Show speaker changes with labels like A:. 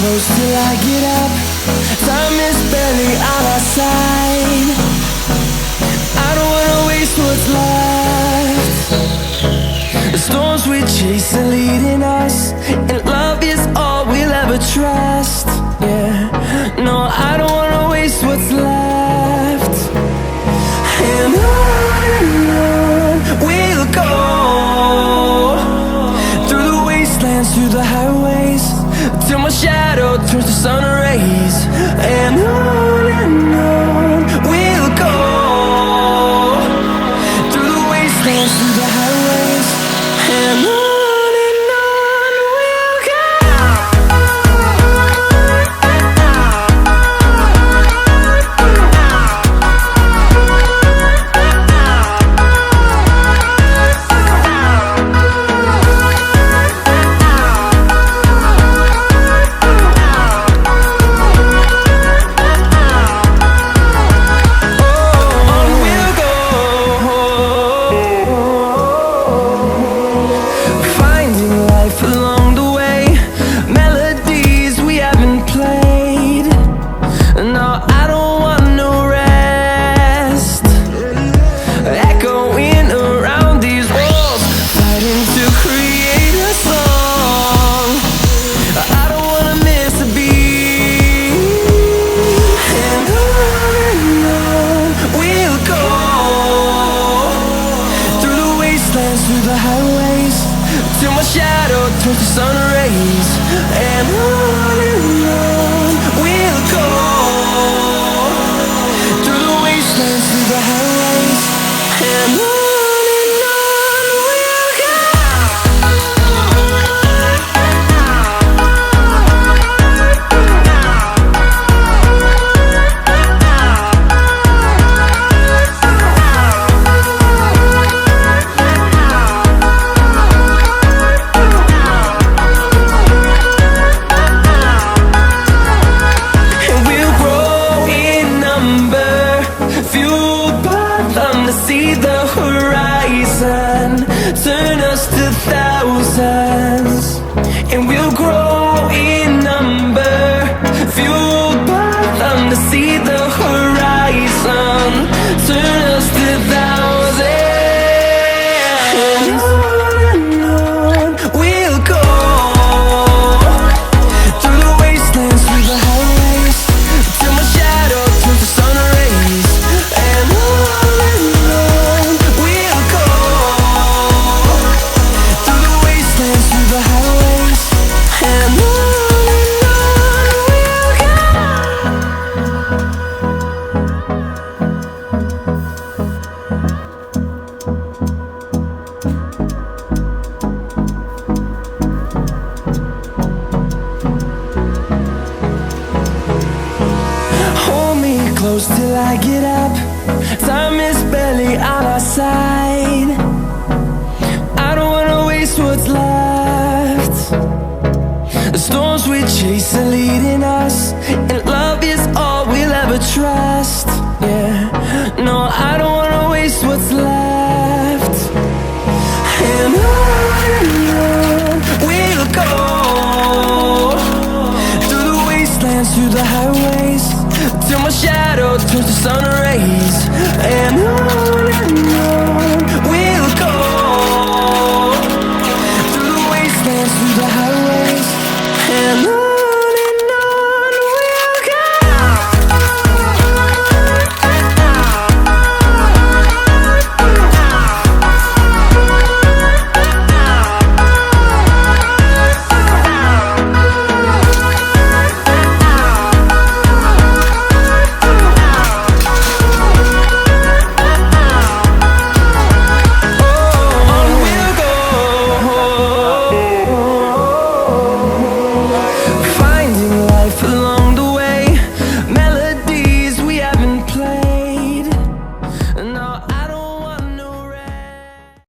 A: close till I get up. Time is barely on our side. I don't wanna waste what's left. The storms we chase are leading us, and love is all we'll ever trust. Yeah, no, I don't wanna waste what's left. And on we'll go, through the wastelands, through the highways, till my shadow turns to sun rays. And on we'll go, through the wastelands, through the highways, and on we'll go. Through the highways, till my shadow turns to sun rays. And on we'll go, through the wastelands, through the highways, and on we'll go. See the horizon, turn us to thousands, and we'll grow in number, fueled by them. To see the horizon, turn us to thousands, and on we'll go, through the wastelands, through the highways, till my shadow turns to sun rays. And close till I get up. Time is barely on our side. I don't wanna waste what's left. The storms we chase are leading us, and love is all we'll ever trust. Yeah, no, I don't wanna waste what's left. And on we'll go, through the wastelands, through the highways, till my shadow turns to sun rays. And on